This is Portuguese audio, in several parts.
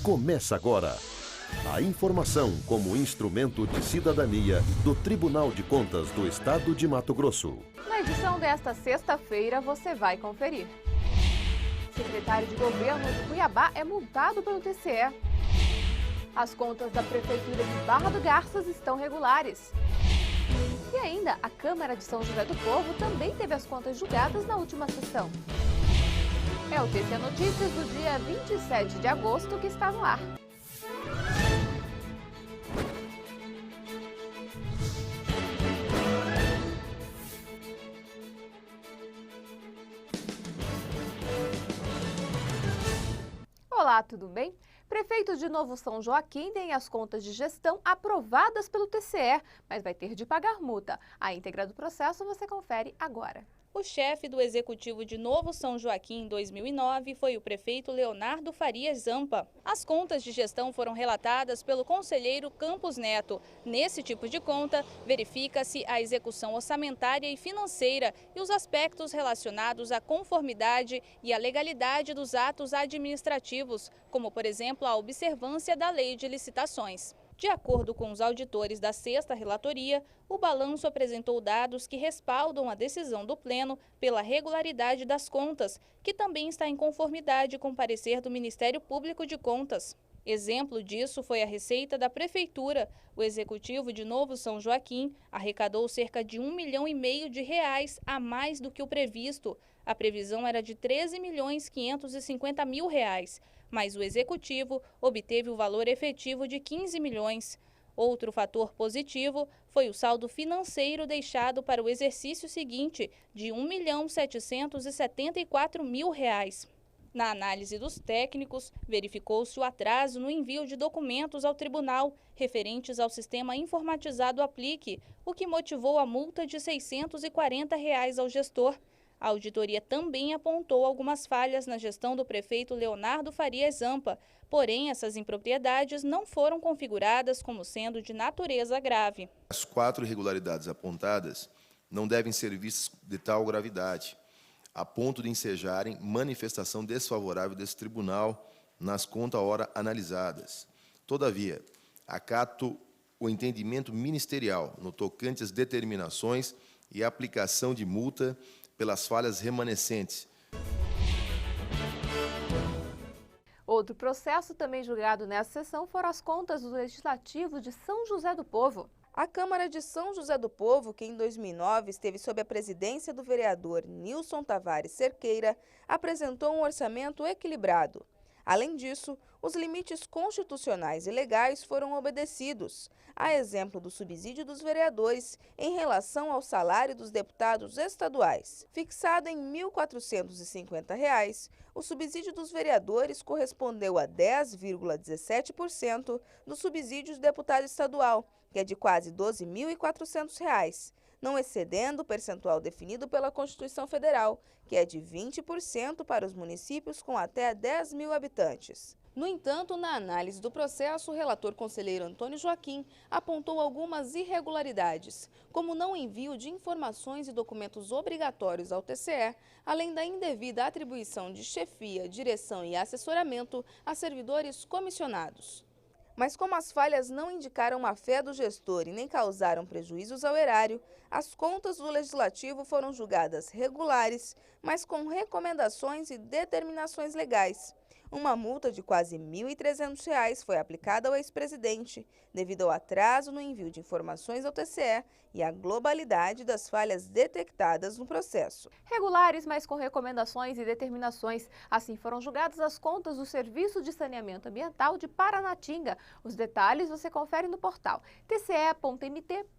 Começa agora. A informação como instrumento de cidadania do Tribunal de Contas do Estado de Mato Grosso. Na edição desta sexta-feira, você vai conferir. Secretário de Governo de Cuiabá é multado pelo TCE. As contas da Prefeitura de Barra do Garças estão regulares. E ainda, a Câmara de São José do Povo também teve as contas julgadas na última sessão. É o TC Notícias do dia 27 de agosto que está no ar. Olá, tudo bem? Prefeito de Novo São Joaquim tem as contas de gestão aprovadas pelo TCE, mas vai ter de pagar multa. A íntegra do processo você confere agora. O chefe do Executivo de Novo São Joaquim em 2009 foi o prefeito Leonardo Farias Zampa. As contas de gestão foram relatadas pelo conselheiro Campos Neto. Nesse tipo de conta, verifica-se a execução orçamentária e financeira e os aspectos relacionados à conformidade e à legalidade dos atos administrativos, como, por exemplo, a observância da lei de licitações. De acordo com os auditores da sexta relatoria, o balanço apresentou dados que respaldam a decisão do Pleno pela regularidade das contas, que também está em conformidade com o parecer do Ministério Público de Contas. Exemplo disso foi a receita da Prefeitura. O Executivo de Novo São Joaquim arrecadou cerca de R$1,5 milhão a mais do que o previsto. A previsão era de R$13.550.000, mas o Executivo obteve o valor efetivo de 15 milhões. Outro fator positivo foi o saldo financeiro deixado para o exercício seguinte, de R$1.774.000. Na análise dos técnicos, verificou-se o atraso no envio de documentos ao tribunal, referentes ao sistema informatizado Aplique, o que motivou a multa de R$ 640 ao gestor. A auditoria também apontou algumas falhas na gestão do prefeito Leonardo Farias Zampa, porém essas impropriedades não foram configuradas como sendo de natureza grave. As 4 irregularidades apontadas não devem ser vistas de tal gravidade, a ponto de ensejarem manifestação desfavorável desse tribunal nas contas ora analisadas. Todavia, acato o entendimento ministerial no tocante às determinações e aplicação de multa pelas falhas remanescentes. Outro processo também julgado nessa sessão foram as contas do Legislativo de São José do Povo. A Câmara de São José do Povo, que em 2009 esteve sob a presidência do vereador Nilson Tavares Cerqueira, apresentou um orçamento equilibrado. Além disso, os limites constitucionais e legais foram obedecidos, a exemplo do subsídio dos vereadores em relação ao salário dos deputados estaduais. Fixado em R$ 1.450, o subsídio dos vereadores correspondeu a 10,17% do subsídio do deputado estadual, que é de quase R$ 12.400, não excedendo o percentual definido pela Constituição Federal, que é de 20% para os municípios com até 10 mil habitantes. No entanto, na análise do processo, o relator conselheiro Antônio Joaquim apontou algumas irregularidades, como não envio de informações e documentos obrigatórios ao TCE, além da indevida atribuição de chefia, direção e assessoramento a servidores comissionados. Mas como as falhas não indicaram má-fé do gestor e nem causaram prejuízos ao erário, as contas do Legislativo foram julgadas regulares, mas com recomendações e determinações legais. Uma multa de quase R$ 1.300 foi aplicada ao ex-presidente, devido ao atraso no envio de informações ao TCE e à globalidade das falhas detectadas no processo. Regulares, mas com recomendações e determinações. Assim foram julgadas as contas do Serviço de Saneamento Ambiental de Paranatinga. Os detalhes você confere no portal tce.mt.gov.br.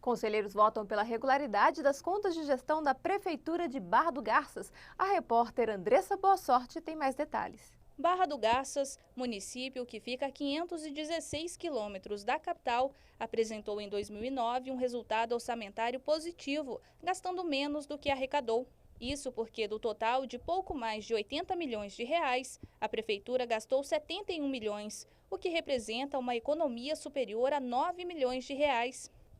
Conselheiros votam pela regularidade das contas de gestão da Prefeitura de Barra do Garças. A repórter Andressa Boa Sorte tem mais detalhes. Barra do Garças, município que fica a 516 quilômetros da capital, apresentou em 2009 um resultado orçamentário positivo, gastando menos do que arrecadou. Isso porque do total de pouco mais de R$ 80 milhões, a Prefeitura gastou 71 milhões, o que representa uma economia superior a R$ 9 milhões.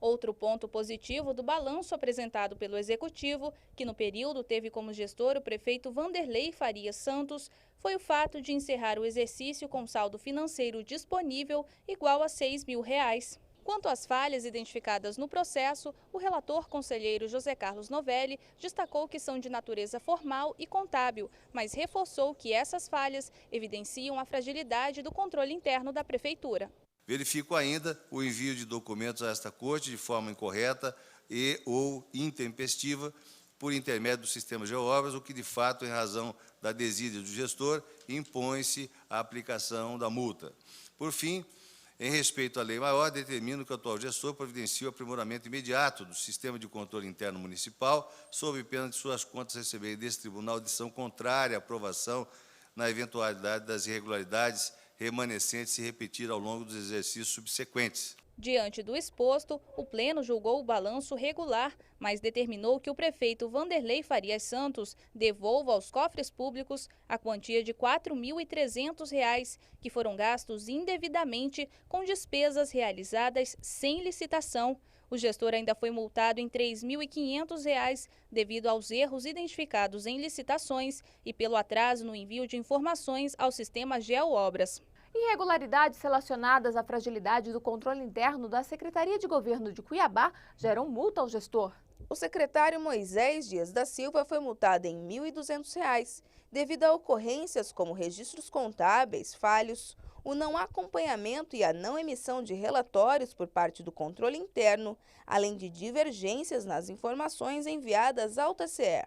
Outro ponto positivo do balanço apresentado pelo Executivo, que no período teve como gestor o prefeito Vanderlei Faria Santos, foi o fato de encerrar o exercício com saldo financeiro disponível igual a R$ 6.000. Quanto às falhas identificadas no processo, o relator conselheiro José Carlos Novelli destacou que são de natureza formal e contábil, mas reforçou que essas falhas evidenciam a fragilidade do controle interno da Prefeitura. Verifico ainda o envio de documentos a esta Corte de forma incorreta e ou intempestiva por intermédio do sistema GeoObras, o que, de fato, em razão da desídia do gestor, impõe-se a aplicação da multa. Por fim, em respeito à lei maior, determino que o atual gestor providencie o aprimoramento imediato do sistema de controle interno municipal, sob pena de suas contas receberem desse tribunal decisão contrária à aprovação na eventualidade das irregularidades remanescentes se repetir ao longo dos exercícios subsequentes. Diante do exposto, o Pleno julgou o balanço regular, mas determinou que o prefeito Vanderlei Faria Santos devolva aos cofres públicos a quantia de R$ 4.300, que foram gastos indevidamente com despesas realizadas sem licitação. O gestor ainda foi multado em R$ 3.500 devido aos erros identificados em licitações e pelo atraso no envio de informações ao sistema GeoObras. Irregularidades relacionadas à fragilidade do controle interno da Secretaria de Governo de Cuiabá geram multa ao gestor. O secretário Moisés Dias da Silva foi multado em R$ 1.200 devido a ocorrências como registros contábeis falhos, o não acompanhamento e a não emissão de relatórios por parte do controle interno, além de divergências nas informações enviadas ao TCE.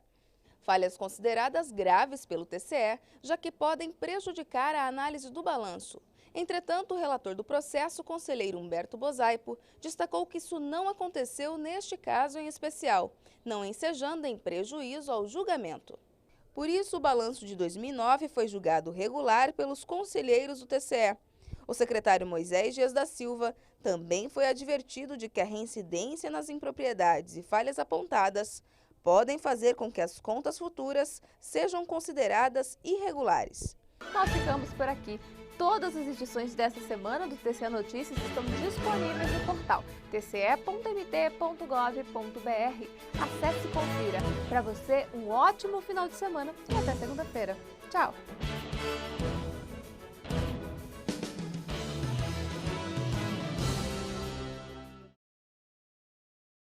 Falhas consideradas graves pelo TCE, já que podem prejudicar a análise do balanço. Entretanto, o relator do processo, conselheiro Humberto Bosaipo, destacou que isso não aconteceu neste caso em especial, não ensejando em prejuízo ao julgamento. Por isso, o balanço de 2009 foi julgado regular pelos conselheiros do TCE. O secretário Moisés Dias da Silva também foi advertido de que a reincidência nas impropriedades e falhas apontadas podem fazer com que as contas futuras sejam consideradas irregulares. Nós ficamos por aqui. Todas as edições dessa semana do TCE Notícias estão disponíveis no portal tce.mt.gov.br. Acesse e confira. Para você, um ótimo final de semana e até segunda-feira. Tchau!